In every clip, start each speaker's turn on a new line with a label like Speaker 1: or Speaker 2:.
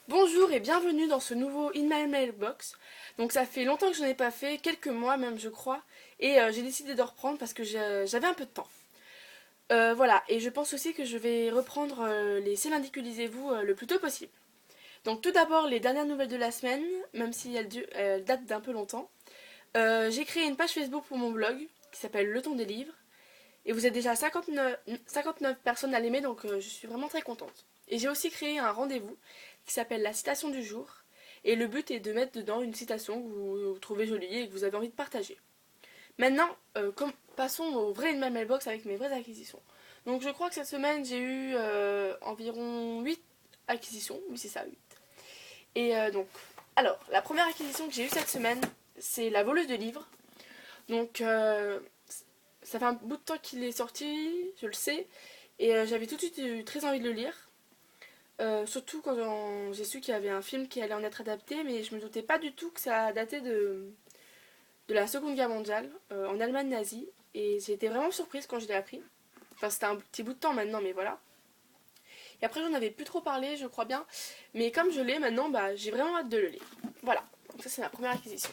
Speaker 1: Bonjour et bienvenue dans ce nouveau In My Mailbox. Donc ça fait longtemps que je n'en ai pas fait, quelques mois même je crois, et j'ai décidé de reprendre parce que j'avais un peu de temps. Voilà, et je pense aussi que je vais reprendre les C'est lundi que lisez-vous le plus tôt possible. Donc tout d'abord les dernières nouvelles de la semaine, même si elles datent d'un peu longtemps. J'ai créé une page Facebook pour mon blog qui s'appelle Le Ton des Livres, et vous êtes déjà 59 personnes à l'aimer, donc je suis vraiment très contente. Et j'ai aussi créé un rendez-vous qui s'appelle la citation du jour. Et le but est de mettre dedans une citation que vous trouvez jolie et que vous avez envie de partager. Maintenant, passons au vrai In My Mailbox avec mes vraies acquisitions. Donc je crois que cette semaine j'ai eu environ 8 acquisitions. Oui c'est ça, 8. Et alors, la première acquisition que j'ai eue cette semaine, c'est la voleuse de livres. Donc ça fait un bout de temps qu'il est sorti, je le sais, et j'avais tout de suite eu très envie de le lire. Surtout quand j'ai su qu'il y avait un film qui allait en être adapté, mais je me doutais pas du tout que ça datait de la Seconde Guerre mondiale, en Allemagne nazie, et j'ai été vraiment surprise quand je l'ai appris. Enfin, c'était un petit bout de temps maintenant, mais voilà. Et après, j'en avais plus trop parlé, je crois bien, mais comme je l'ai maintenant, bah, j'ai vraiment hâte de le lire. Voilà, donc ça c'est ma première acquisition.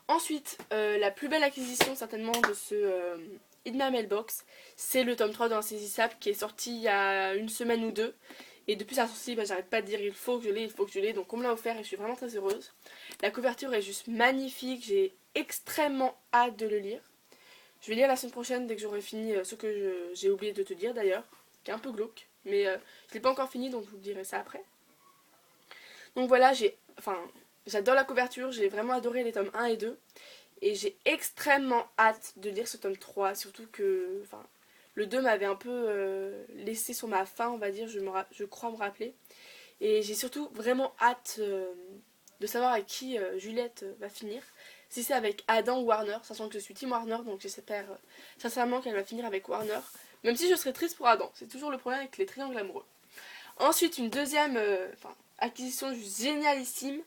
Speaker 1: Ensuite, la plus belle acquisition certainement de ce In My Mailbox, c'est le tome 3 d'Insaisissable qui est sorti il y a une semaine ou deux. Et depuis sa sortie, bah, j'arrête pas de dire il faut que je l'ai, il faut que je l'ai. Donc on me l'a offert et je suis vraiment très heureuse. La couverture est juste magnifique, j'ai extrêmement hâte de le lire. Je vais lire la semaine prochaine dès que j'aurai fini ce que j'ai oublié de te dire d'ailleurs, qui est un peu glauque. Mais je l'ai pas encore fini donc je vous dirai ça après. Donc voilà, j'adore la couverture, j'ai vraiment adoré les tomes 1 et 2. Et j'ai extrêmement hâte de lire ce tome 3, surtout que le 2 m'avait un peu laissé sur ma faim, on va dire, je crois me rappeler. Et j'ai surtout vraiment hâte de savoir avec qui Juliette va finir. Si c'est avec Adam ou Warner, sachant que je suis team Warner, donc j'espère sincèrement qu'elle va finir avec Warner. Même si je serais triste pour Adam, c'est toujours le problème avec les triangles amoureux. Ensuite, une deuxième acquisition génialissime,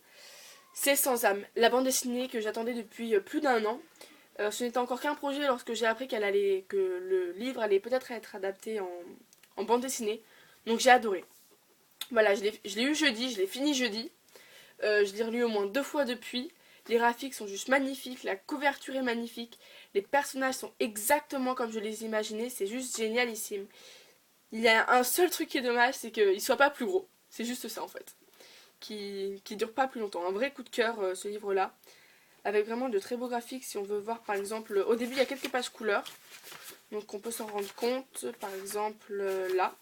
Speaker 1: c'est Sans âme, la bande dessinée que j'attendais depuis plus d'un an. Ce n'était encore qu'un projet lorsque j'ai appris que le livre allait peut-être être adapté en bande dessinée. Donc j'ai adoré. Voilà, je l'ai eu jeudi, je l'ai fini jeudi. Je l'ai relu au moins 2 fois depuis. Les graphiques sont juste magnifiques, la couverture est magnifique, les personnages sont exactement comme je les imaginais, c'est juste génialissime. Il y a un seul truc qui est dommage, c'est qu'il soit pas plus gros. C'est juste ça en fait. Qui dure pas plus longtemps. Un vrai coup de cœur ce livre-là. Avec vraiment de très beaux graphiques. Si on veut voir par exemple, au début il y a quelques pages couleurs. Donc on peut s'en rendre compte, par exemple là.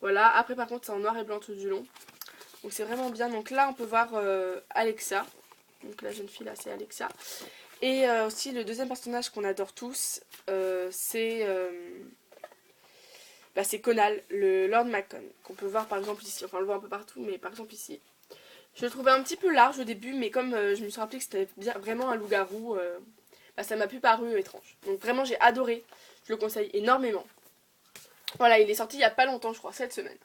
Speaker 1: Voilà, après par contre c'est en noir et blanc tout du long. Donc c'est vraiment bien. Donc là on peut voir Alexa. Donc la jeune fille là c'est Alexa. Et aussi le deuxième personnage qu'on adore tous, c'est Conal, le Lord Macon. Qu'on peut voir par exemple ici. Enfin on le voit un peu partout, mais par exemple ici. Je le trouvais un petit peu large au début, mais comme je me suis rappelé que c'était vraiment un loup-garou, ça m'a plus paru étrange. Donc vraiment j'ai adoré, je le conseille énormément. Voilà, il est sorti il y a pas longtemps, je crois, cette semaine.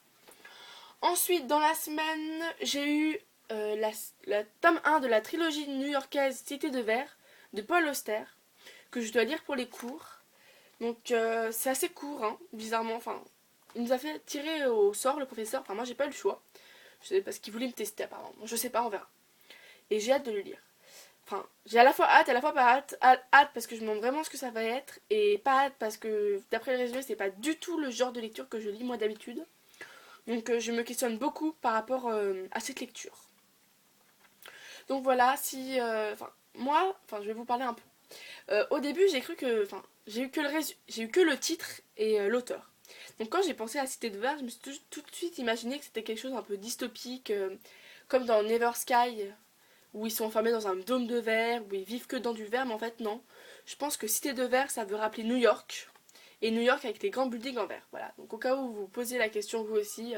Speaker 1: Ensuite, dans la semaine, j'ai eu la tome 1 de la trilogie new-yorkaise Cité de Verre de Paul Auster, que je dois lire pour les cours. Donc c'est assez court, hein, bizarrement. Enfin, il nous a fait tirer au sort le professeur, enfin moi j'ai pas eu le choix. Je sais pas ce qu'il voulait me tester apparemment. Je sais pas, on verra. Et j'ai hâte de le lire. Enfin, j'ai à la fois hâte, à la fois pas hâte. Hâte parce que je me demande vraiment ce que ça va être. Et pas hâte parce que, d'après le résumé, c'est pas du tout le genre de lecture que je lis moi d'habitude. Donc je me questionne beaucoup par rapport à cette lecture. Donc voilà, si... je vais vous parler un peu. Au début, j'ai cru que... Enfin, j'ai eu que le titre et l'auteur. Donc quand j'ai pensé à Cité de Verre, je me suis tout de suite imaginé que c'était quelque chose un peu dystopique, comme dans Never Sky, où ils sont enfermés dans un dôme de verre, où ils vivent que dans du verre, mais en fait non. Je pense que Cité de Verre, ça veut rappeler New York, et New York avec les grands buildings en verre. Voilà, donc au cas où vous vous posiez la question vous aussi,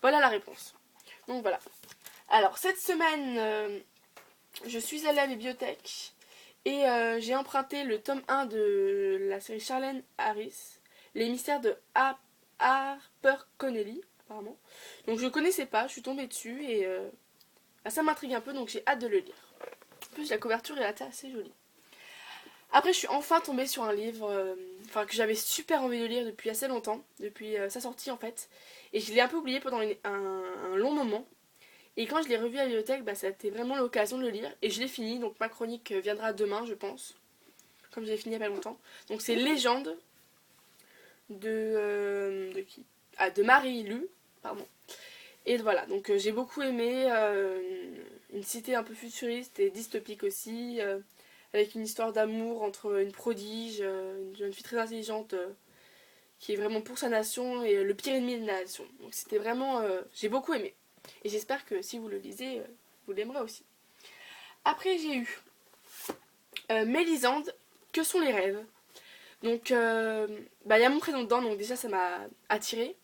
Speaker 1: voilà la réponse. Donc voilà. Alors cette semaine, je suis allée à la bibliothèque, et j'ai emprunté le tome 1 de la série Charlene Harris, Les mystères de Harper Connelly, apparemment. Donc je ne connaissais pas, je suis tombée dessus, et ça m'intrigue un peu, donc j'ai hâte de le lire. En plus, la couverture est assez jolie. Après, je suis enfin tombée sur un livre que j'avais super envie de lire depuis assez longtemps, depuis sa sortie en fait. Et je l'ai un peu oublié pendant un long moment. Et quand je l'ai revu à la bibliothèque, bah, ça a été vraiment l'occasion de le lire. Et je l'ai fini, donc ma chronique viendra demain, je pense. Comme je l'ai fini il n'y a pas longtemps. Donc c'est Légende de qui? Ah, de Marie Lu, pardon. Et voilà, donc j'ai beaucoup aimé. Une cité un peu futuriste et dystopique aussi. Avec une histoire d'amour entre une prodige, une jeune fille très intelligente qui est vraiment pour sa nation et le pire ennemi de la nation. Donc c'était vraiment... j'ai beaucoup aimé. Et j'espère que si vous le lisez, vous l'aimerez aussi. Après j'ai eu Mélisande, Que sont les rêves? Donc bah, y a mon prénom dedans, donc déjà ça m'a attiré.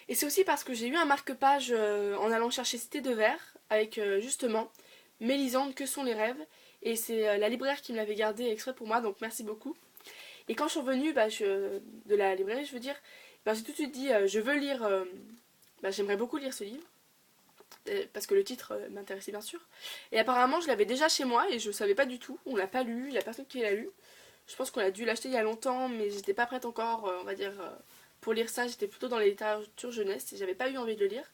Speaker 1: Et c'est aussi parce que j'ai eu un marque-page en allant chercher Cité de Verre avec justement Mélisande, Que sont les rêves? Et c'est la libraire qui me l'avait gardé exprès pour moi, donc merci beaucoup. Et quand je suis revenue de la librairie, je veux dire, bah, j'ai tout de suite dit je veux lire, bah, j'aimerais beaucoup lire ce livre, parce que le titre m'intéressait bien sûr. Et apparemment je l'avais déjà chez moi et je savais pas du tout, on l'a pas lu, il y a personne qui l'a lu. Je pense qu'on a dû l'acheter il y a longtemps, mais j'étais pas prête encore, on va dire, pour lire ça. J'étais plutôt dans les littératures jeunesse et j'avais pas eu envie de le lire.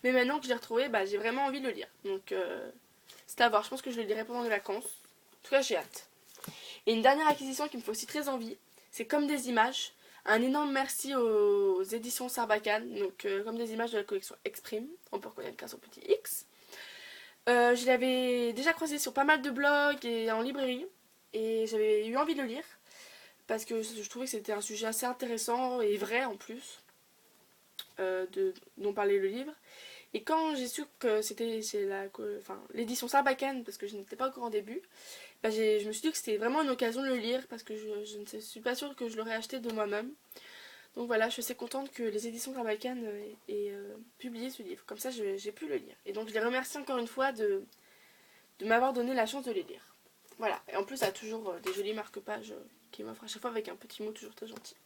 Speaker 1: Mais maintenant que je l'ai retrouvé, bah, j'ai vraiment envie de le lire. Donc c'est à voir, je pense que je le lirai pendant les vacances. En tout cas j'ai hâte. Et une dernière acquisition qui me fait aussi très envie, c'est Comme des images. Un énorme merci aux éditions Sarbacane, donc Comme des images de la collection Exprime, on peut reconnaître grâce au petit X. Je l'avais déjà croisé sur pas mal de blogs et en librairie, et j'avais eu envie de le lire, parce que je trouvais que c'était un sujet assez intéressant et vrai en plus, dont parlait le livre. Et quand j'ai su que c'était chez l'édition Sarbacane, parce que je n'étais pas encore en début, bah, je me suis dit que c'était vraiment une occasion de le lire parce que je ne suis pas sûre que je l'aurais acheté de moi-même. Donc voilà, je suis assez contente que les éditions Sarbacane aient publié ce livre. Comme ça, j'ai pu le lire. Et donc je les remercie encore une fois de m'avoir donné la chance de les lire. Voilà, et en plus, ça a toujours des jolis marque-pages qui m'offrent à chaque fois avec un petit mot toujours très gentil.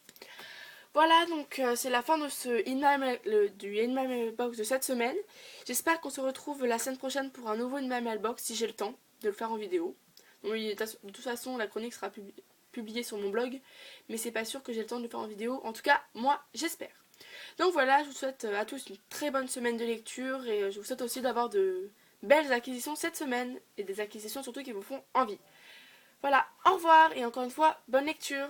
Speaker 1: Voilà, donc c'est la fin de du In My Mailbox de cette semaine. J'espère qu'on se retrouve la semaine prochaine pour un nouveau In My Mailbox si j'ai le temps de le faire en vidéo. Oui, de toute façon, la chronique sera publiée sur mon blog, mais c'est pas sûr que j'ai le temps de le faire en vidéo. En tout cas, moi, j'espère. Donc voilà, je vous souhaite à tous une très bonne semaine de lecture et je vous souhaite aussi d'avoir de belles acquisitions cette semaine et des acquisitions surtout qui vous font envie. Voilà, au revoir et encore une fois, bonne lecture.